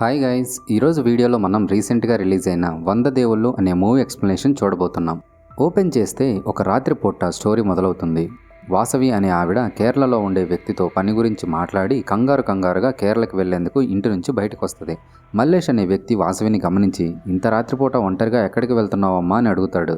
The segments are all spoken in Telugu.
హాయ్ గైస్, ఈరోజు వీడియోలో మనం రీసెంట్గా రిలీజ్ అయిన 100 దేవుళ్ళు అనే మూవీ ఎక్స్ప్లెనేషన్ చూడబోతున్నాం. ఓపెన్ చేస్తే ఒక రాత్రిపూట స్టోరీ మొదలవుతుంది. వాసవి అనే ఆవిడ కేరళలో ఉండే వ్యక్తితో పని గురించి మాట్లాడి కంగారుగా కేరళకి వెళ్లేందుకు ఇంటి నుంచి బయటకు వస్తుంది. మల్లేష్ అనే వ్యక్తి వాసవిని గమనించి, ఇంత రాత్రిపూట ఒంటరిగా ఎక్కడికి వెళ్తున్నావమ్మా అని అడుగుతాడు.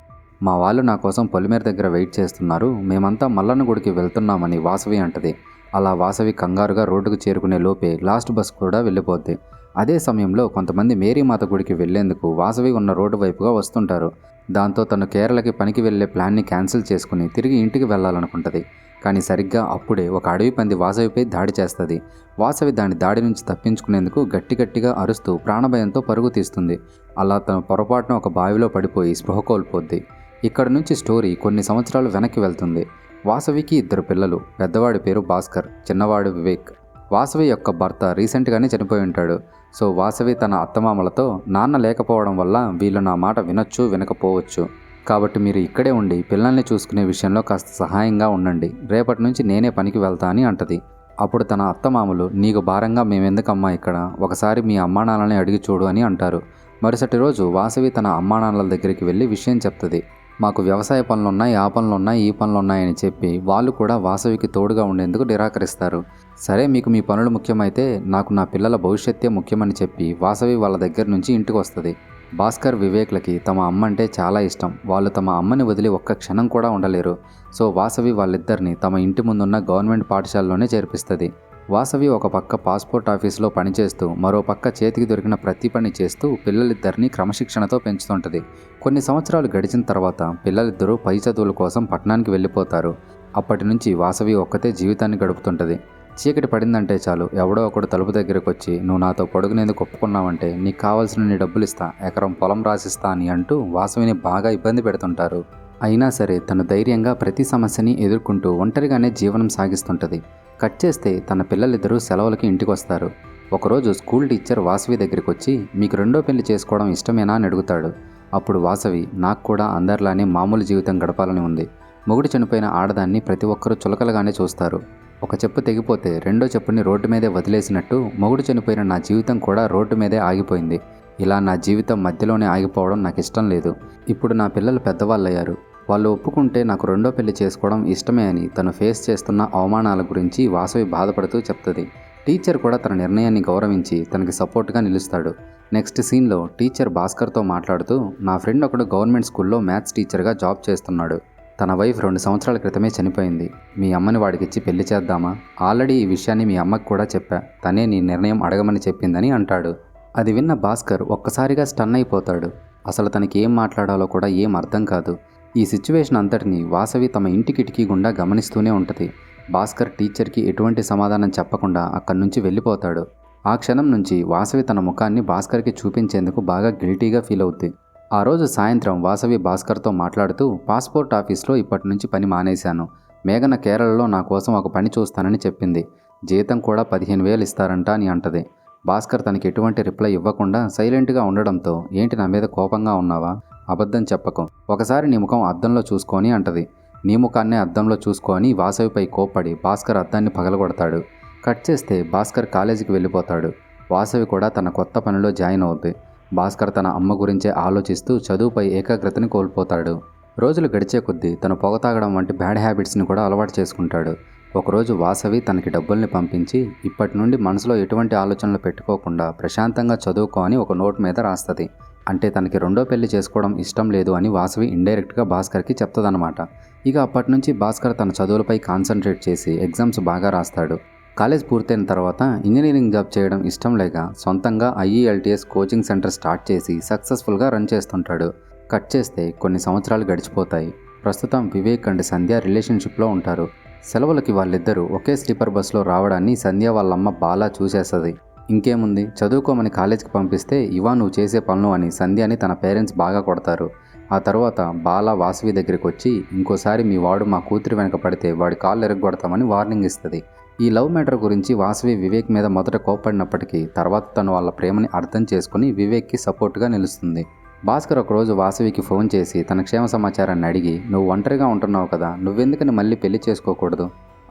మా వాళ్ళు నా కోసం పొలిమేర దగ్గర వెయిట్ చేస్తున్నారు, మేమంతా మల్లన్న గుడికి వెళ్తున్నామని వాసవి అంటది. అలా వాసవి కంగారుగా రోడ్డుకు చేరుకునే లోపే లాస్ట్ బస్ కూడా వెళ్ళిపోద్ది. అదే సమయంలో కొంతమంది మేరీమాత గుడికి వెళ్లేందుకు వాసవి ఉన్న రోడ్డు వైపుగా వస్తుంటారు. దాంతో తను కేరళకి పనికి వెళ్లే ప్లాన్ని క్యాన్సిల్ చేసుకుని తిరిగి ఇంటికి వెళ్లాలనుకుంటుంది. కానీ సరిగ్గా అప్పుడే ఒక అడవి పంది వాసవిపై దాడి చేస్తుంది. వాసవి దాని దాడి నుంచి తప్పించుకునేందుకు గట్టిగా అరుస్తూ ప్రాణభయంతో పరుగు తీస్తుంది. అలా తను పొరపాటున ఒక బావిలో పడిపోయి స్పృహ కోల్పోద్ది. ఇక్కడ నుంచి స్టోరీ కొన్ని సంవత్సరాలు వెనక్కి వెళ్తుంది. వాసవికి 2 పిల్లలు. పెద్దవాడి పేరు భాస్కర్, చిన్నవాడు వివేక్. వాసవి యొక్క భర్త రీసెంట్గానే చనిపోయి ఉంటాడు. సో వాసవి తన అత్తమామలతో, నాన్న లేకపోవడం వల్ల వీళ్ళు నా మాట వినొచ్చు వినకపోవచ్చు, కాబట్టి మీరు ఇక్కడే ఉండి పిల్లల్ని చూసుకునే విషయంలో కాస్త సహాయంగా ఉండండి, రేపటి నుంచి నేనే పనికి వెళ్తా అని అంటది. అప్పుడు తన అత్తమామలు, నీకు భారంగా మేమెందుకమ్మా ఇక్కడ, ఒకసారి మీ అమ్మానాన్నని అడిగి చూడు అని అంటారు. మరుసటి రోజు వాసవి తన అమ్మానాన్నల దగ్గరికి వెళ్ళి విషయం చెప్తుంది. మాకు వ్యవసాయ పనులున్నాయి, ఆ పనులున్నాయి, ఈ పనులున్నాయని చెప్పి వాళ్ళు కూడా వాసవికి తోడుగా ఉండేందుకు నిరాకరిస్తారు. సరే, మీకు మీ పనులు ముఖ్యమైతే నాకు నా పిల్లల భవిష్యత్తే ముఖ్యమని చెప్పి వాసవి వాళ్ళ దగ్గర నుంచి ఇంటికి వస్తుంది. భాస్కర్, వివేక్లకి తమ అమ్మ అంటే చాలా ఇష్టం. వాళ్ళు తమ అమ్మని వదిలి ఒక్క క్షణం కూడా ఉండలేరు. సో వాసవి వాళ్ళిద్దరిని తమ ఇంటి ముందున్న గవర్నమెంట్ పాఠశాలలోనే చేర్పిస్తుంది. వాసవి ఒక పక్క పాస్పోర్ట్ ఆఫీసులో పనిచేస్తూ మరో పక్క చేతికి దొరికిన ప్రతి పని చేస్తూ పిల్లలిద్దరినీ క్రమశిక్షణతో పెంచుతుంటుంది. కొన్ని సంవత్సరాలు గడిచిన తర్వాత పిల్లలిద్దరూ పై చదువుల కోసం పట్టణానికి వెళ్ళిపోతారు. అప్పటి నుంచి వాసవి ఒక్కతే జీవితాన్ని గడుపుతుంటుంది. చీకటి పడిందంటే చాలు ఎవడో ఒకడు తలుపు దగ్గరకు వచ్చి, నువ్వు నాతో పొడుగునేందుకు ఒప్పుకున్నావంటే నీకు కావాల్సిన డబ్బులు ఇస్తా, ఎకరం పొలం రాసిస్తా అని అంటూ వాసవిని బాగా ఇబ్బంది పెడుతుంటారు. అయినా సరే తను ధైర్యంగా ప్రతి సమస్యని ఎదుర్కొంటూ ఒంటరిగానే జీవనం సాగిస్తుంటుంది. కట్ చేస్తే తన పిల్లలిద్దరూ సెలవులకి ఇంటికి వస్తారు. ఒకరోజు స్కూల్ టీచర్ వాసవి దగ్గరికి వచ్చి, మీకు రెండో పెళ్లి చేసుకోవడం ఇష్టమేనా అని అడుగుతాడు. అప్పుడు వాసవి, నాకు కూడా అందరిలానే మామూలు జీవితం గడపాలని ఉంది. మొగుడు చనిపోయిన ఆడదాన్ని ప్రతి ఒక్కరూ చులకలుగానే చూస్తారు. ఒక చెప్పు తెగిపోతే రెండో చెప్పుని రోడ్డు మీదే వదిలేసినట్టు మొగుడు చనిపోయిన నా జీవితం కూడా రోడ్డు మీదే ఆగిపోయింది. ఇలా నా జీవితం మధ్యలోనే ఆగిపోవడం నాకు ఇష్టం లేదు. ఇప్పుడు నా పిల్లలు పెద్దవాళ్ళయ్యారు. వాళ్ళు ఒప్పుకుంటే నాకు రెండో పెళ్లి చేసుకోవడం ఇష్టమే అని తను ఫేస్ చేస్తున్న అవమానాల గురించి వాసవి బాధపడుతూ చెప్తుంది. టీచర్ కూడా తన నిర్ణయాన్ని గౌరవించి తనకి సపోర్ట్గా నిలుస్తాడు. నెక్స్ట్ సీన్లో టీచర్ భాస్కర్తో మాట్లాడుతూ, నా ఫ్రెండ్ ఒకడు గవర్నమెంట్ స్కూల్లో మ్యాథ్స్ టీచర్గా జాబ్ చేస్తున్నాడు. తన వైఫ్ 2 సంవత్సరాల క్రితమే చనిపోయింది. మీ అమ్మని వాడికిచ్చి పెళ్లి చేద్దామా? ఆల్రెడీ ఈ విషయాన్ని మీ అమ్మకి కూడా చెప్పా, తనే నీ నిర్ణయం అడగమని చెప్పిందని అంటాడు. అది విన్న భాస్కర్ ఒక్కసారిగా స్టన్ అయిపోతాడు. అసలు తనకి ఏం మాట్లాడాలో కూడా ఏం అర్థం కాదు. ఈ సిచ్యువేషన్ అంతటిని వాసవి తమ ఇంటి కిటికీ గుండా గమనిస్తూనే ఉంటుంది. భాస్కర్ టీచర్కి ఎటువంటి సమాధానం చెప్పకుండా అక్కడి నుంచి వెళ్ళిపోతాడు. ఆ క్షణం నుంచి వాసవి తన ముఖాన్ని భాస్కర్కి చూపించేందుకు బాగా గిల్టీగా ఫీల్ అవుద్ది. ఆ రోజు సాయంత్రం వాసవి భాస్కర్తో మాట్లాడుతూ, పాస్పోర్ట్ ఆఫీస్లో ఇప్పటి నుంచి పని మానేశాను. మేఘన కేరళలో నా కోసం ఒక పని చూస్తానని చెప్పింది. జీతం కూడా 15,000 ఇస్తారంట అని అంటది. భాస్కర్ తనకి ఎటువంటి రిప్లై ఇవ్వకుండా సైలెంట్గా ఉండడంతో, ఏంటి నా మీద కోపంగా ఉన్నావా? అబద్ధం చెప్పకు, ఒకసారి నీ ముఖం అద్దంలో చూసుకొని అంటది. నీ ముఖాన్నే అద్దంలో చూసుకొని వాసవిపై కోప్పడి భాస్కర్ అద్దాన్ని పగలగొడతాడు. కట్ చేస్తే భాస్కర్ కాలేజీకి వెళ్ళిపోతాడు. వాసవి కూడా తన కొత్త పనిలో జాయిన్ అవుద్ది. భాస్కర్ తన అమ్మ గురించే ఆలోచిస్తూ చదువుపై ఏకాగ్రతని కోల్పోతాడు. రోజులు గడిచే కొద్దీ తను పొగ తాగడం వంటి బ్యాడ్ హ్యాబిట్స్ని కూడా అలవాటు చేసుకుంటాడు. ఒకరోజు వాసవి తనకి డబ్బుల్ని పంపించి, ఇప్పటి నుండి మనసులో ఎటువంటి ఆలోచనలు పెట్టుకోకుండా ప్రశాంతంగా చదువుకో అని ఒక నోట్ మీద రాస్తుంది. అంటే తనకి రెండో పెళ్లి చేసుకోవడం ఇష్టం లేదు అని వాసవి ఇండైరెక్ట్గా భాస్కర్కి చెప్తుందన్నమాట. ఇక అప్పటి నుంచి భాస్కర్ తన చదువులపై కాన్సన్ట్రేట్ చేసి ఎగ్జామ్స్ బాగా రాస్తాడు. కాలేజ్ పూర్తయిన తర్వాత ఇంజనీరింగ్ జాబ్ చేయడం ఇష్టం లేక సొంతంగా IELTS కోచింగ్ సెంటర్ స్టార్ట్ చేసి సక్సెస్ఫుల్గా రన్ చేస్తుంటాడు. కట్ చేస్తే కొన్ని సంవత్సరాలు గడిచిపోతాయి. ప్రస్తుతం వివేక్ అండ్ సంధ్య రిలేషన్షిప్లో ఉంటారు. సెలవులకి వాళ్ళిద్దరూ ఒకే స్లీపర్ బస్లో రావడాన్ని సంధ్య వాళ్ళమ్మ బాలా చూసేస్తుంది. ఇంకేముంది, చదువుకోమని కాలేజ్కి పంపిస్తే ఇవా నువ్వు చేసే పనులు అని సంధ్యని తన పేరెంట్స్ బాగా కొడతారు. ఆ తర్వాత బాలా వాసవి దగ్గరికి వచ్చి, ఇంకోసారి మీ వాడు మా కూతురి వెనక పడితే వాడి కాళ్ళు ఎరగొడతామని వార్నింగ్ ఇస్తుంది. ఈ లవ్ మ్యాటర్ గురించి వాసవి వివేక్ మీద మొదట కోప్పడినప్పటికీ తర్వాత తను వాళ్ళ ప్రేమని అర్థం చేసుకుని వివేక్కి సపోర్ట్గా నిలుస్తుంది. భాస్కర్ ఒకరోజు వాసవికి ఫోన్ చేసి తన క్షేమ సమాచారాన్ని అడిగి, నువ్వు ఒంటరిగా ఉంటున్నావు కదా, నువ్వెందుకని మళ్ళీ పెళ్లి చేసుకోకూడదు?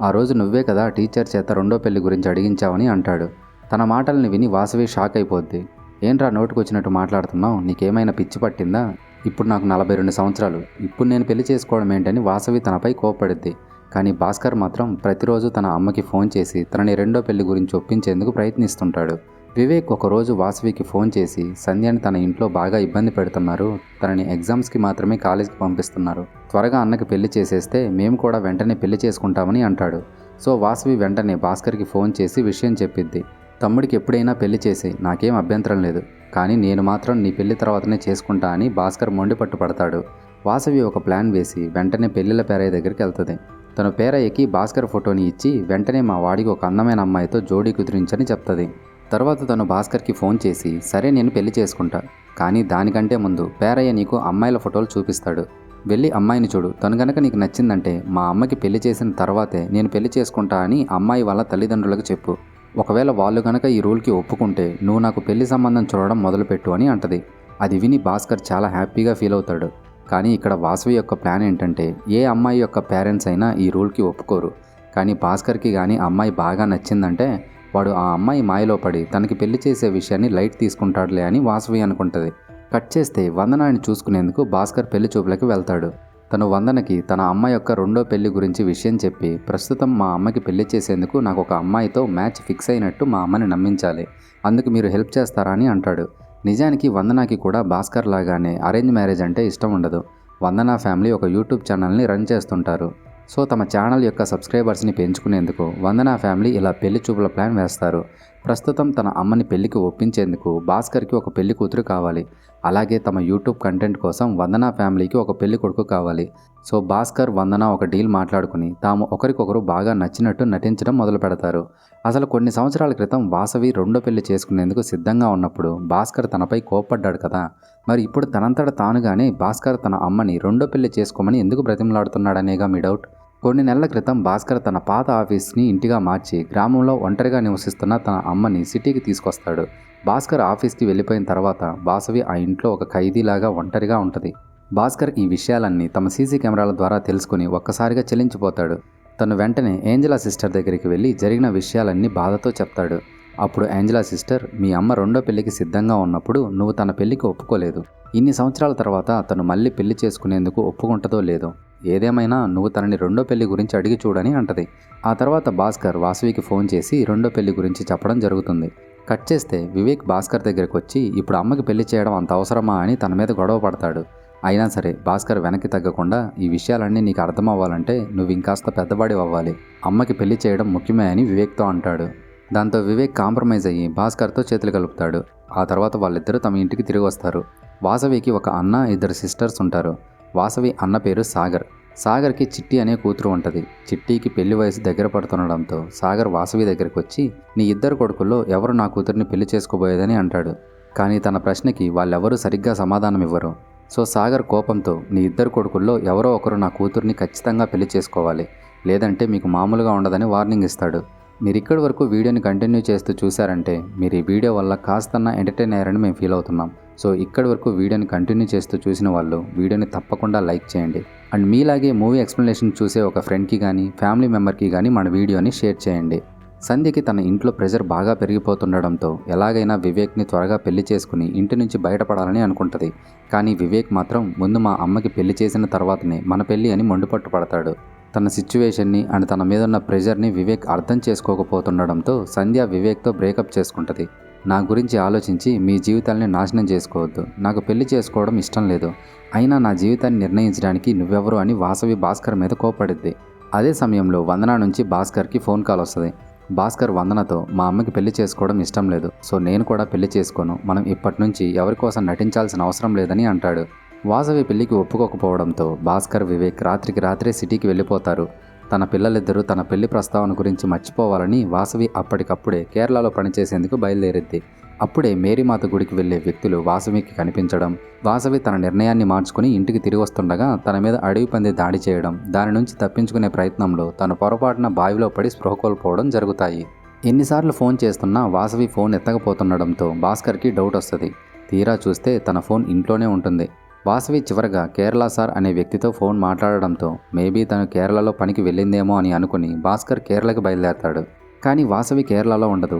ఆ రోజు నువ్వే కదా టీచర్ చేత రెండో పెళ్లి గురించి అడిగించావని అంటాడు. తన మాటల్ని విని వాసవి షాక్ అయిపోద్ది. ఏంట్రా నోటికొచ్చినట్టు మాట్లాడుతున్నావు, నీకేమైనా పిచ్చి పట్టిందా? ఇప్పుడు నాకు 42 సంవత్సరాలు, ఇప్పుడు నేను పెళ్లి చేసుకోవడం ఏంటని వాసవి తనపై కోప్పడిద్ది. కానీ భాస్కర్ మాత్రం ప్రతిరోజు తన అమ్మకి ఫోన్ చేసి తనని రెండో పెళ్లి గురించి ఒప్పించేందుకు ప్రయత్నిస్తుంటాడు. వివేక్ ఒకరోజు వాసవికి ఫోన్ చేసి సంధ్యని తన ఇంట్లో బాగా ఇబ్బంది పెడుతున్నారు, తనని ఎగ్జామ్స్కి మాత్రమే కాలేజీకి పంపిస్తున్నారు, త్వరగా అన్నకి పెళ్లి చేసేస్తే మేము కూడా వెంటనే పెళ్లి చేసుకుంటామని అంటాడు. సో వాసవి వెంటనే భాస్కర్కి ఫోన్ చేసి విషయం చెప్పిద్ది. తమ్ముడికి ఎప్పుడైనా పెళ్లి చేసి నాకేం అభ్యంతరం లేదు, కానీ నేను మాత్రం నీ పెళ్లి తర్వాతనే చేసుకుంటా అని భాస్కర్ మొండి పట్టుపడతాడు. వాసవి ఒక ప్లాన్ వేసి వెంటనే పెళ్లిళ్ళ పేరయ్య దగ్గరికి వెళ్తుంది. తను పేరయ్యకి భాస్కర్ ఫోటోని ఇచ్చి వెంటనే మా వాడికి ఒక అందమైన అమ్మాయితో జోడీ కుదిరించని చెప్తుంది. తర్వాత తను భాస్కర్కి ఫోన్ చేసి సరే నేను పెళ్లి చేసుకుంటా, కానీ దానికంటే ముందు పేరయ్య నీకు అమ్మాయిల ఫోటోలు చూపిస్తాడు, వెళ్ళి అమ్మాయిని చూడు, తను గనక నీకు నచ్చిందంటే మా అమ్మకి పెళ్లి చేసిన తర్వాతే నేను పెళ్లి చేసుకుంటా అని అమ్మాయి వాళ్ళ తల్లిదండ్రులకు చెప్పు. ఒకవేళ వాళ్ళు గనక ఈ రూల్కి ఒప్పుకుంటే నువ్వు నాకు పెళ్లి సంబంధం చూడడం మొదలుపెట్టు అని అంటది. అది విని భాస్కర్ చాలా హ్యాపీగా ఫీల్ అవుతాడు. కానీ ఇక్కడ వాసవి యొక్క ప్లాన్ ఏంటంటే ఏ అమ్మాయి యొక్క పేరెంట్స్ అయినా ఈ రూల్కి ఒప్పుకోరు, కానీ భాస్కర్కి కానీ అమ్మాయి బాగా నచ్చిందంటే వాడు ఆ అమ్మాయి మాయలో పడి తనకి పెళ్లి చేసే విషయాన్ని లైట్ తీసుకుంటాడులే అని వాసవి అనుకుంటుంది. కట్ చేస్తే వందనాన్ని చూసుకునేందుకు భాస్కర్ పెళ్లి చూపులకు వెళ్తాడు. తను వందనకి తన అమ్మ యొక్క రెండో పెళ్లి గురించి విషయం చెప్పి ప్రస్తుతం మా అమ్మకి పెళ్లి చేసేందుకు నాకు ఒక అమ్మాయితో మ్యాచ్ ఫిక్స్ అయినట్టు మా అమ్మని నమ్మించాలి, అందుకు మీరు హెల్ప్ చేస్తారా అని అంటాడు. నిజానికి వందనాకి కూడా భాస్కర్ లాగానే అరేంజ్ మ్యారేజ్ అంటే ఇష్టం ఉండదు. వందన ఫ్యామిలీ ఒక యూట్యూబ్ ఛానల్ని రన్ చేస్తుంటారు. సో తమ ఛానల్ యొక్క సబ్స్క్రైబర్స్ని పెంచుకునేందుకు వందన ఫ్యామిలీ ఇలా పెళ్లి చూపుల ప్లాన్ వేస్తారు. ప్రస్తుతం తన అమ్మని పెళ్లికి ఒప్పించేందుకు భాస్కర్కి ఒక పెళ్లి కూతురు కావాలి, అలాగే తమ యూట్యూబ్ కంటెంట్ కోసం వందన ఫ్యామిలీకి ఒక పెళ్లి కొడుకు కావాలి. సో భాస్కర్ వందన ఒక డీల్ మాట్లాడుకుని తాము ఒకరికొకరు బాగా నచ్చినట్టు నటించడం మొదలు పెడతారు. అసలు కొన్ని సంవత్సరాల క్రితం వాసవి రెండో పెళ్లి చేసుకునేందుకు సిద్ధంగా ఉన్నప్పుడు భాస్కర్ తనపై కోప్పడ్డాడు కదా, మరి ఇప్పుడు తనంతట తానుగానే భాస్కర్ తన అమ్మని రెండో పెళ్లి చేసుకోమని ఎందుకు బ్రతిమలాడుతున్నాడనేగా మీ డౌట్. కొన్ని నెలల క్రితం భాస్కర్ తన పాత ఆఫీస్ని ఇంటిగా మార్చి గ్రామంలో ఒంటరిగా నివసిస్తున్న తన అమ్మని సిటీకి తీసుకొస్తాడు. భాస్కర్ ఆఫీస్కి వెళ్ళిపోయిన తర్వాత వాసవి ఆ ఇంట్లో ఒక ఖైదీలాగా ఒంటరిగా ఉంటుంది. భాస్కర్ ఈ విషయాలన్నీ తమ సీసీ కెమెరాల ద్వారా తెలుసుకుని ఒక్కసారిగా చెలించిపోతాడు. తను వెంటనే ఏంజలా సిస్టర్ దగ్గరికి వెళ్ళి జరిగిన విషయాలన్నీ బాధతో చెప్తాడు. అప్పుడు ఏంజలా సిస్టర్, మీ అమ్మ రెండో పెళ్లికి సిద్ధంగా ఉన్నప్పుడు నువ్వు తన పెళ్లికి ఒప్పుకోలేదు, ఇన్ని సంవత్సరాల తర్వాత తను మళ్ళీ పెళ్లి చేసుకునేందుకు ఒప్పుకుంటుందో లేదో, ఏదేమైనా నువ్వు తనని రెండో పెళ్లి గురించి అడిగి చూడని అంటది. ఆ తర్వాత భాస్కర్ వాసవికి ఫోన్ చేసి రెండో పెళ్లి గురించి చెప్పడం జరుగుతుంది. కట్ చేస్తే వివేక్ భాస్కర్ దగ్గరికి వచ్చి ఇప్పుడు అమ్మకి పెళ్లి చేయడం అంత అవసరమా అని తన మీద గొడవ పడతాడు. అయినా సరే భాస్కర్ వెనక్కి తగ్గకుండా ఈ విషయాలన్నీ నీకు అర్థం అవ్వాలంటే నువ్వు ఇంకాస్త పెద్దవాడి అవ్వాలి, అమ్మకి పెళ్లి చేయడం ముఖ్యమే అని వివేక్తో అంటాడు. దాంతో వివేక్ కాంప్రమైజ్ అయ్యి భాస్కర్తో చేతులు కలుపుతాడు. ఆ తర్వాత వాళ్ళిద్దరూ తమ ఇంటికి తిరిగి వస్తారు. వాసవికి ఒక అన్న, ఇద్దరు సిస్టర్స్ ఉంటారు. వాసవి అన్న పేరు సాగర్. సాగర్కి చిట్టి అనే కూతురు ఉంటుంది. చిట్టికి పెళ్లి వయసు దగ్గర పడుతుండడంతో సాగర్ వాసవి దగ్గరికి వచ్చి నీ ఇద్దరు కొడుకుల్లో ఎవరు నా కూతుర్ని పెళ్లి చేసుకోబోయేదని అంటాడు. కానీ తన ప్రశ్నకి వాళ్ళెవరూ సరిగ్గా సమాధానం ఇవ్వరు. సో సాగర్ కోపంతో నీ ఇద్దరు కొడుకుల్లో ఎవరో ఒకరు నా కూతుర్ని ఖచ్చితంగా పెళ్లి చేసుకోవాలి, లేదంటే మీకు మామూలుగా ఉండదని వార్నింగ్ ఇస్తాడు. మీరు ఇక్కడి వరకు వీడియోని కంటిన్యూ చేస్తూ చూశారంటే మీరు ఈ వీడియో వల్ల కాస్తన్నా ఎంటర్టైన్ అయ్యారని మేము ఫీల్ అవుతున్నాం. సో ఇక్కడి వరకు వీడియోని కంటిన్యూ చేస్తూ చూసిన వాళ్ళు వీడియోని తప్పకుండా లైక్ చేయండి. అండ్ మీలాగే మూవీ ఎక్స్ప్లెనేషన్ చూసే ఒక ఫ్రెండ్కి కానీ ఫ్యామిలీ మెంబర్కి కానీ మన వీడియోని షేర్ చేయండి. సంధ్యకి తన ఇంట్లో ప్రెషర్ బాగా పెరిగిపోతుండడంతో ఎలాగైనా వివేక్ని త్వరగా పెళ్లి చేసుకుని ఇంటి నుంచి బయటపడాలని అనుకుంటుంది. కానీ వివేక్ మాత్రం ముందు మా అమ్మకి పెళ్లి చేసిన తర్వాతనే మన పెళ్లి అని మొండిపట్టు పడతాడు. తన సిచ్యువేషన్ని అండ్ తన మీద ఉన్న ప్రెషర్ని వివేక్ అర్థం చేసుకోకపోతుండడంతో సంధ్య వివేక్తో బ్రేకప్ చేసుకుంటుంది. నా గురించి ఆలోచించి మీ జీవితాన్ని నాశనం చేసుకోవద్దు, నాకు పెళ్లి చేసుకోవడం ఇష్టం లేదు, అయినా నా జీవితాన్ని నిర్ణయించడానికి నువ్వెవరు అని వాసవి భాస్కర్ మీద కోపడిద్ది. అదే సమయంలో వందన నుంచి భాస్కర్కి ఫోన్ కాల్ వస్తుంది. భాస్కర్ వందనతో మా అమ్మకి పెళ్లి చేసుకోవడం ఇష్టం లేదు, సో నేను కూడా పెళ్లి చేసుకోను, మనం ఇప్పటి నుంచి ఎవరి కోసం నటించాల్సిన అవసరం లేదని అంటాడు. వాసవి పెళ్లికి ఒప్పుకోకపోవడంతో భాస్కర్ వివేక్ రాత్రికి రాత్రే సిటీకి వెళ్ళిపోతారు. తన పిల్లలిద్దరూ తన పెళ్లి ప్రస్తావన గురించి మర్చిపోవాలని వాసవి అప్పటికప్పుడే కేరళలో పనిచేసేందుకు బయలుదేరిద్ది. అప్పుడే మేరీమాత గుడికి వెళ్లే వ్యక్తులు వాసవికి కనిపించడం, వాసవి తన నిర్ణయాన్ని మార్చుకుని ఇంటికి తిరిగి వస్తుండగా తన మీద అడవి పంది దాడి చేయడం, దాని నుంచి తప్పించుకునే ప్రయత్నంలో తను పొరపాటున బావిలో పడి స్పృహ కోల్పోవడం జరుగుతాయి. ఎన్నిసార్లు ఫోన్ చేస్తున్నా వాసవి ఫోన్ ఎత్తకపోతుండడంతో భాస్కర్కి డౌట్ వస్తుంది. తీరా చూస్తే తన ఫోన్ ఇంట్లోనే ఉంటుంది. వాసవి చివరగా కేరళ సార్ అనే వ్యక్తితో ఫోన్ మాట్లాడడంతో మేబీ తను కేరళలో పనికి వెళ్ళిందేమో అని అనుకుని భాస్కర్ కేరళకి బయలుదేరతాడు. కానీ వాసవి కేరళలో ఉండదు.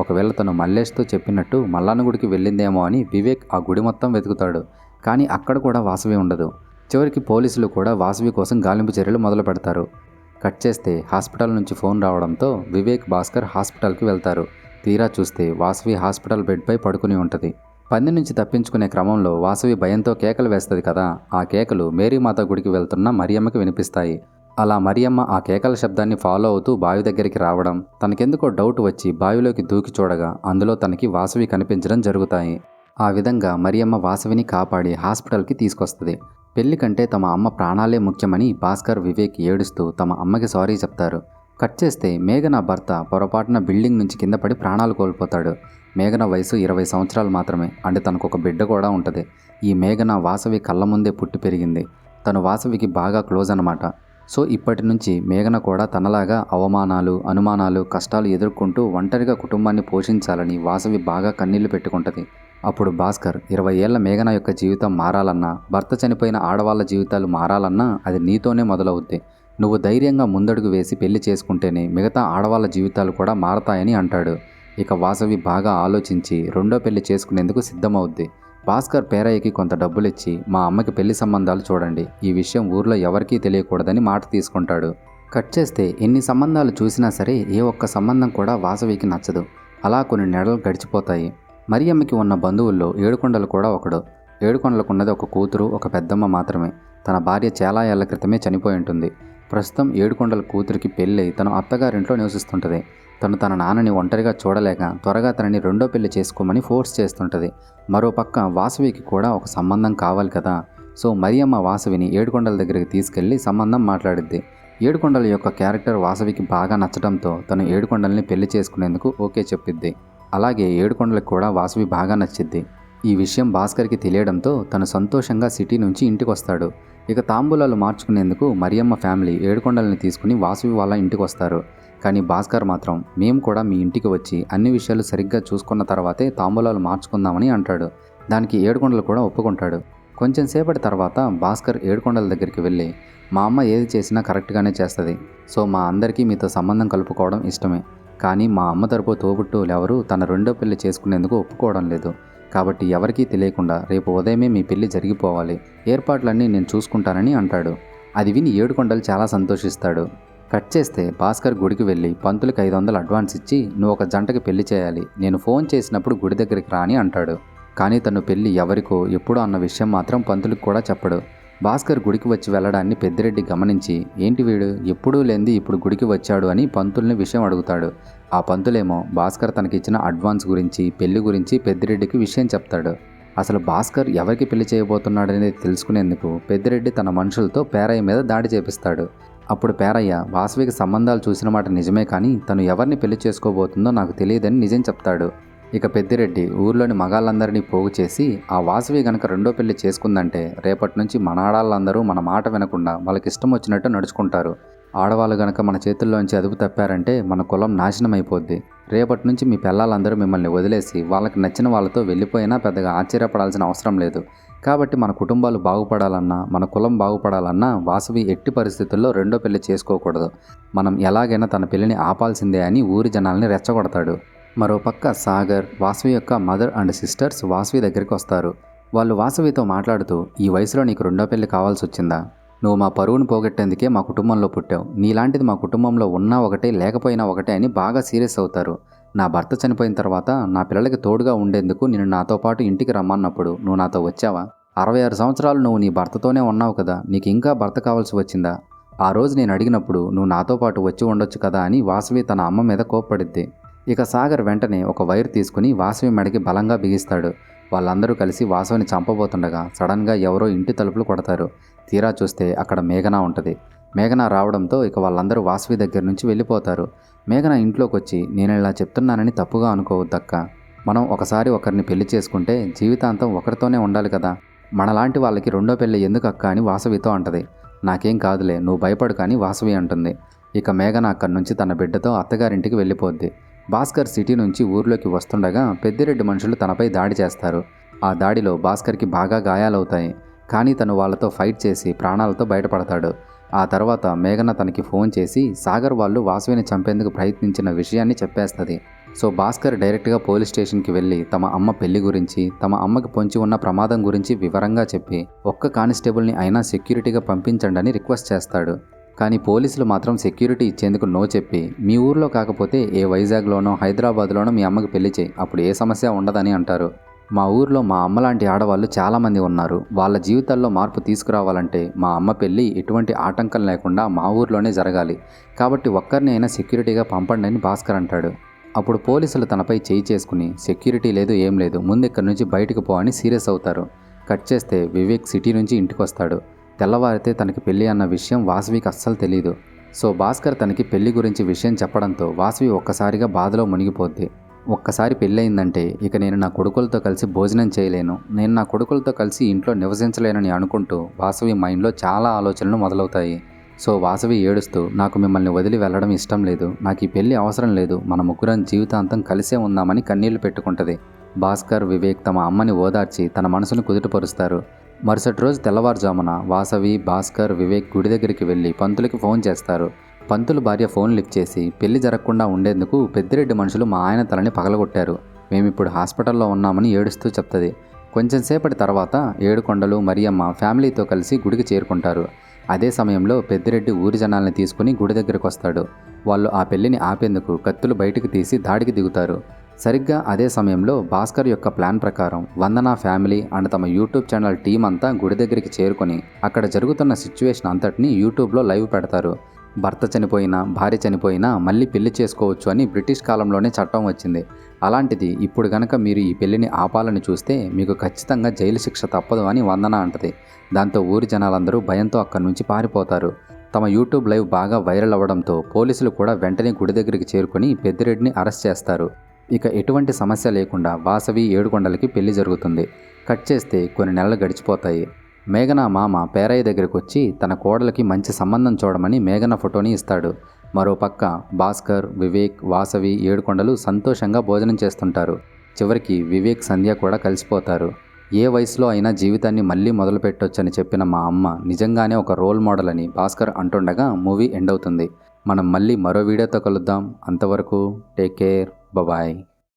ఒకవేళ తను మల్లేష్తో చెప్పినట్టు మల్లన్న గుడికి వెళ్ళిందేమో అని వివేక్ ఆ గుడి మొత్తం వెతుకుతాడు. కానీ అక్కడ కూడా వాసవి ఉండదు. చివరికి పోలీసులు కూడా వాసవి కోసం గాలింపు చర్యలు మొదలు పెడతారు. కట్ చేస్తే హాస్పిటల్ నుంచి ఫోన్ రావడంతో వివేక్, భాస్కర్ హాస్పిటల్కి వెళ్తారు. తీరా చూస్తే వాసవి హాస్పిటల్ బెడ్పై పడుకుని ఉంటుంది. పంది నుంచి తప్పించుకునే క్రమంలో వాసవి భయంతో కేకలు వేస్తుంది కదా, ఆ కేకలు మేరీమాత గుడికి వెళ్తున్న మరియమ్మకి వినిపిస్తాయి. అలా మరియమ్మ ఆ కేకల శబ్దాన్ని ఫాలో అవుతూ బావి దగ్గరికి రావడం, తనకెందుకో డౌట్ వచ్చి బావిలోకి దూకి చూడగా అందులో తనకి వాసవి కనిపించడం జరుగుతాయి. ఆ విధంగా మరియమ్మ వాసవిని కాపాడి హాస్పిటల్కి తీసుకొస్తుంది. పెళ్లి కంటే తమ అమ్మ ప్రాణాలే ముఖ్యమని భాస్కర్, వివేక్ ఏడుస్తూ తమ అమ్మకి సారీ చెప్తారు. కట్ చేస్తే మేఘన భర్త పొరపాటున బిల్డింగ్ నుంచి కింద పడి ప్రాణాలు కోల్పోతాడు. మేఘన వయసు 20 సంవత్సరాలు మాత్రమే. అంటే తనకొక బిడ్డ కూడా ఉంటుంది. ఈ మేఘన వాసవి కళ్ళ ముందే పుట్టి పెరిగింది. తను వాసవికి బాగా క్లోజ్ అన్నమాట. సో ఇప్పటి నుంచి మేఘన కూడా తనలాగా అవమానాలు, అనుమానాలు, కష్టాలు ఎదుర్కొంటూ ఒంటరిగా కుటుంబాన్ని పోషించాలని వాసవి బాగా కన్నీళ్లు పెట్టుకుంటుంది. అప్పుడు భాస్కర్ 20 ఏళ్ల మేఘన యొక్క జీవితం మారాలన్నా, భర్త చనిపోయిన ఆడవాళ్ళ జీవితాలు మారాలన్నా అది నీతోనే మొదలవుద్ది. నువ్వు ధైర్యంగా ముందడుగు వేసి పెళ్లి చేసుకుంటేనే మిగతా ఆడవాళ్ళ జీవితాలు కూడా మారతాయని అంటాడు. ఇక వాసవి బాగా ఆలోచించి రెండో పెళ్లి చేసుకునేందుకు సిద్ధమవుద్ది. భాస్కర్ పేరయ్యకి కొంత డబ్బులిచ్చి మా అమ్మకి పెళ్లి సంబంధాలు చూడండి, ఈ విషయం ఊర్లో ఎవరికీ తెలియకూడదని మాట తీసుకుంటాడు. కట్ చేస్తే ఎన్ని సంబంధాలు చూసినా సరే ఏ ఒక్క సంబంధం కూడా వాసవికి నచ్చదు. అలా కొన్ని నెలలు గడిచిపోతాయి. మరియమ్మకి ఉన్న బంధువుల్లో ఏడుకొండలు కూడా ఒకడు. ఏడుకొండలకున్నది ఒక కూతురు, ఒక పెద్దమ్మ మాత్రమే. తన భార్య చాలా ఏళ్ల క్రితమే చనిపోయి ఉంటుంది. ప్రస్తుతం ఏడుకొండల కూతురికి పెళ్ళై తను అత్తగారింట్లో నివసిస్తుంటుంది. తను తన నాన్నని ఒంటరిగా చూడలేక త్వరగా తనని రెండో పెళ్లి చేసుకోమని ఫోర్స్ చేస్తుంటుంది. మరోపక్క వాసవికి కూడా ఒక సంబంధం కావాలి కదా. సో మరియమ్మ వాసవిని ఏడుకొండల దగ్గరికి తీసుకెళ్లి సంబంధం మాట్లాడిద్ది. ఏడుకొండల యొక్క క్యారెక్టర్ వాసవికి బాగా నచ్చడంతో తను ఏడుకొండల్ని పెళ్లి చేసుకునేందుకు ఓకే చెప్పిద్ది. అలాగే ఏడుకొండలకు కూడా వాసవి బాగా నచ్చిద్ది. ఈ విషయం భాస్కర్కి తెలియడంతో తను సంతోషంగా సిటీ నుంచి ఇంటికి వస్తాడు. ఇక తాంబూలాలు మార్చుకునేందుకు మరియమ్మ ఫ్యామిలీ ఏడుకొండల్ని తీసుకుని వాసవి వాళ్ళ ఇంటికి వస్తారు. కానీ భాస్కర్ మాత్రం మేము కూడా మీ ఇంటికి వచ్చి అన్ని విషయాలు సరిగ్గా చూసుకున్న తర్వాతే తాంబూలాలు మార్చుకుందామని అంటాడు. దానికి ఏడుకొండలు కూడా ఒప్పుకుంటాడు. కొంచెం సేపటి తర్వాత భాస్కర్ ఏడుకొండల దగ్గరికి వెళ్ళి మా అమ్మ ఏది చేసినా కరెక్ట్గానే చేస్తుంది. సో మా అందరికీ మీతో సంబంధం కలుపుకోవడం ఇష్టమే. కానీ మా అమ్మ తరపు తోబుట్టువులు ఎవరూ తన రెండో పెళ్లి చేసుకునేందుకు ఒప్పుకోవడం లేదు. కాబట్టి ఎవరికీ తెలియకుండా రేపు ఉదయమే మీ పెళ్లి జరిగిపోవాలి, ఏర్పాట్లన్నీ నేను చూసుకుంటానని అంటాడు. అది విని ఏడుకొండలు చాలా సంతోషిస్తాడు. కట్ చేస్తే భాస్కర్ గుడికి వెళ్ళి పంతులకి 500 అడ్వాన్స్ ఇచ్చి నువ్వు ఒక జంటకి పెళ్లి చేయాలి, నేను ఫోన్ చేసినప్పుడు గుడి దగ్గరికి రా అని అంటాడు. కానీ తను పెళ్లి ఎవరికో ఎప్పుడో అన్న విషయం మాత్రం పంతులకు కూడా చెప్పడు. భాస్కర్ గుడికి వచ్చి వెళ్ళడాన్ని పెద్దిరెడ్డి గమనించి ఏంటి వీడు ఎప్పుడూ లేంది ఇప్పుడు గుడికి వచ్చాడు అని పంతుల్ని విషయం అడుగుతాడు. ఆ పంతులేమో భాస్కర్ తనకిచ్చిన అడ్వాన్స్ గురించి, పెళ్లి గురించి పెద్దిరెడ్డికి విషయం చెప్తాడు. అసలు భాస్కర్ ఎవరికి పెళ్లి చేయబోతున్నాడనేది తెలుసుకునేందుకు పెద్దిరెడ్డి తన మనుషులతో పేరయ్య మీద దాడి చేపిస్తాడు. అప్పుడు పేరయ్య వాసవికి సంబంధాలు చూసిన మాట నిజమే, కానీ తను ఎవరిని పెళ్లి చేసుకోబోతుందో నాకు తెలియదని నిజం చెప్తాడు. ఇక పెద్దిరెడ్డి ఊర్లోని మగాళ్ళందరినీ పోగు చేసి ఆ వాసవి గనక రెండో పెళ్లి చేసుకుందంటే రేపటి నుంచి మన ఆడాళ్ళందరూ మన మాట వినకుండా వాళ్ళకి ఇష్టం వచ్చినట్టు నడుచుకుంటారు. ఆడవాళ్ళు గనక మన చేతుల్లోంచి అదుపు తప్పారంటే మన కులం నాశనం అయిపోద్ది. రేపటి నుంచి మీ పిల్లలందరూ మిమ్మల్ని వదిలేసి వాళ్ళకి నచ్చిన వాళ్ళతో వెళ్ళిపోయినా పెద్దగా ఆశ్చర్యపడాల్సిన అవసరం లేదు. కాబట్టి మన కుటుంబాలు బాగుపడాలన్నా, మన కులం బాగుపడాలన్నా వాసవి ఎట్టి పరిస్థితుల్లో రెండో పెళ్లి చేసుకోకూడదు. మనం ఎలాగైనా తన పెళ్లిని ఆపాల్సిందే అని ఊరి జనాల్ని రెచ్చగొడతాడు. మరోపక్క సాగర్, వాసవి యొక్క మదర్ అండ్ సిస్టర్స్ వాసవి దగ్గరికి వస్తారు. వాళ్ళు వాసవితో మాట్లాడుతూ ఈ వయసులో నీకు రెండో పెళ్లి కావాల్సి వచ్చిందా? నువ్వు మా పరువును పోగొట్టేందుకే మా కుటుంబంలో పుట్టావు. నీలాంటిది మా కుటుంబంలో ఉన్నా ఒకటే లేకపోయినా ఒకటే అని బాగా సీరియస్ అవుతారు. నా భర్త చనిపోయిన తర్వాత నా పిల్లలకి తోడుగా ఉండేందుకు నేను నాతో పాటు ఇంటికి రమ్మన్నప్పుడు నువ్వు నాతో వచ్చావా? 66 సంవత్సరాలు నువ్వు నీ భర్తతోనే ఉన్నావు కదా, నీకు ఇంకా భర్త కావాల్సి వచ్చిందా? ఆ రోజు నేను అడిగినప్పుడు నువ్వు నాతో పాటు వచ్చి ఉండొచ్చు కదా అని వాసవి తన అమ్మ మీద కోప్పడిద్ది. ఇక సాగర్ వెంటనే ఒక వైర్ తీసుకుని వాసవి మెడకి బలంగా బిగిస్తాడు. వాళ్ళందరూ కలిసి వాసవిని చంపబోతుండగా సడన్గా ఎవరో ఇంటి తలుపులు కొడతారు. తీరా చూస్తే అక్కడ మేఘన ఉంటుంది. మేఘన రావడంతో ఇక వాళ్ళందరూ వాసవి దగ్గర నుంచి వెళ్ళిపోతారు. మేఘన ఇంట్లోకి వచ్చి నేను ఇలా చెప్తున్నానని తప్పుగా అనుకోవద్దక్క, మనం ఒకసారి ఒకరిని పెళ్లి చేసుకుంటే జీవితాంతం ఒకరితోనే ఉండాలి కదా, మనలాంటి వాళ్ళకి రెండో పెళ్లి ఎందుకు అక్క అని వాసవితో అంటది. నాకేం కాదులే, నువ్వు భయపడు కానీ వాసవి అంటుంది. ఇక మేఘన అక్కడి నుంచి తన బిడ్డతో అత్తగారింటికి వెళ్ళిపోద్ది. భాస్కర్ సిటీ నుంచి ఊర్లోకి వస్తుండగా పెద్దిరెడ్డి మనుషులు తనపై దాడి చేస్తారు. ఆ దాడిలో భాస్కర్కి బాగా గాయాలవుతాయి. కానీ తను వాళ్ళతో ఫైట్ చేసి ప్రాణాలతో బయటపడతాడు. ఆ తర్వాత మేఘన తనకి ఫోన్ చేసి సాగర్ వాళ్ళు వాసవిని చంపేందుకు ప్రయత్నించిన విషయాన్ని చెప్పేస్తుంది. సో భాస్కర్ డైరెక్ట్గా పోలీస్ స్టేషన్కి వెళ్ళి తమ అమ్మ పెళ్లి గురించి, తమ అమ్మకి పొంచి ఉన్న ప్రమాదం గురించి వివరంగా చెప్పి ఒక్క కానిస్టేబుల్ని అయినా సెక్యూరిటీగా పంపించండి అని రిక్వెస్ట్ చేస్తాడు. కానీ పోలీసులు మాత్రం సెక్యూరిటీ ఇచ్చేందుకు నో చెప్పి, మీ ఊర్లో కాకపోతే ఏ వైజాగ్లోనో హైదరాబాద్లోనో మీ అమ్మకి పెళ్లి చేయి, అప్పుడు ఏ సమస్య ఉండదని అంటారు. మా ఊర్లో మా అమ్మ లాంటి ఆడవాళ్ళు చాలామంది ఉన్నారు. వాళ్ళ జీవితాల్లో మార్పు తీసుకురావాలంటే మా అమ్మ పెళ్ళి ఎటువంటి ఆటంకం లేకుండా మా ఊర్లోనే జరగాలి. కాబట్టి ఒక్కరిని అయినా సెక్యూరిటీగా పంపండి అని భాస్కర్ అంటాడు. అప్పుడు పోలీసులు తనపై చేయి చేసుకుని, సెక్యూరిటీ లేదు ఏం లేదు, ముందు ఇక్కడి నుంచి బయటకు పో అని సీరియస్ అవుతారు. కట్ చేస్తే వివేక్ సిటీ నుంచి ఇంటికి వస్తాడు. తెల్లవారితే తనకి పెళ్ళి అన్న విషయం వాసవికి అస్సలు తెలీదు. సో భాస్కర్ తనకి పెళ్లి గురించి విషయం చెప్పడంతో వాసవి ఒక్కసారిగా బాధలో మునిగిపోద్ది. ఒక్కసారి పెళ్ళయిందంటే ఇక నేను నా కొడుకులతో కలిసి భోజనం చేయలేను, నేను నా కొడుకులతో కలిసి ఇంట్లో నివసించలేనని అనుకుంటూ వాసవి మైండ్లో చాలా ఆలోచనలు మొదలవుతాయి. సో వాసవి ఏడుస్తూ, నాకు మిమ్మల్ని వదిలి వెళ్ళడం ఇష్టం లేదు, నాకు ఈ పెళ్లి అవసరం లేదు, మన ముగ్గురం జీవితాంతం కలిసే ఉందామని కన్నీళ్లు పెట్టుకుంటుంది. భాస్కర్, వివేక్ తమ అమ్మని ఓదార్చి తన మనసును కుదుటపరుస్తారు. మరుసటి రోజు తెల్లవారుజామున వాసవి, భాస్కర్, వివేక్ గుడి దగ్గరికి వెళ్ళి పంతులకి ఫోన్ చేస్తారు. పంతులు భార్య ఫోన్ లిఫ్ట్ చేసి, పెళ్లి జరగకుండా ఉండేందుకు పెద్దిరెడ్డి మనుషులు మా ఆయన తలని పగలగొట్టారు, మేమిప్పుడు హాస్పిటల్లో ఉన్నామని ఏడుస్తూ చెప్తుంది. కొంచెం సేపటి తర్వాత ఏడుకొండలు, మరియమ్మ ఫ్యామిలీతో కలిసి గుడికి చేరుకుంటారు. అదే సమయంలో పెద్దిరెడ్డి ఊరి జనాల్ని తీసుకుని గుడి దగ్గరకు వస్తాడు. వాళ్ళు ఆ పెళ్లిని ఆపేందుకు కత్తులు బయటకు తీసి దాడికి దిగుతారు. సరిగ్గా అదే సమయంలో భాస్కర్ యొక్క ప్లాన్ ప్రకారం వందన ఫ్యామిలీ అండ్ తమ యూట్యూబ్ ఛానల్ టీం అంతా గుడి దగ్గరికి చేరుకొని అక్కడ జరుగుతున్న సిచ్యువేషన్ అంతటిని యూట్యూబ్లో లైవ్ పెడతారు. భర్త చనిపోయినా, భార్య చనిపోయినా మళ్ళీ పెళ్లి చేసుకోవచ్చు అని బ్రిటిష్ కాలంలోనే చట్టం వచ్చింది. అలాంటిది ఇప్పుడు గనక మీరు ఈ పెళ్లిని ఆపాలని చూస్తే మీకు ఖచ్చితంగా జైలు శిక్ష తప్పదు అని వందన అంటది. దాంతో ఊరి జనాలందరూ భయంతో అక్కడి నుంచి పారిపోతారు. తమ యూట్యూబ్ లైవ్ బాగా వైరల్ అవ్వడంతో పోలీసులు కూడా వెంటనే గుడి దగ్గరికి చేరుకొని పెద్దిరెడ్డిని అరెస్ట్ చేస్తారు. ఇక ఎటువంటి సమస్య లేకుండా వాసవి, ఏడుకొండలకి పెళ్లి జరుగుతుంది. కట్ చేస్తే కొన్ని నెలలు గడిచిపోతాయి. మేఘన మామ పేరయ్య దగ్గరికి వచ్చి తన కోడలికి మంచి సంబంధం చూడమని మేఘన ఫోటోని ఇస్తాడు. మరోపక్క భాస్కర్, వివేక్, వాసవి, ఏడుకొండలు సంతోషంగా భోజనం చేస్తుంటారు. చివరికి వివేక్, సంధ్య కూడా కలిసిపోతారు. ఏ వయసులో అయినా జీవితాన్ని మళ్ళీ మొదలు పెట్టొచ్చని చెప్పిన మా అమ్మ నిజంగానే ఒక రోల్ మోడల్ అని భాస్కర్ అంటుండగా మూవీ ఎండ్ అవుతుంది. మనం మళ్ళీ మరో వీడియోతో కలుద్దాం. అంతవరకు టేక్ కేర్, బాయ్.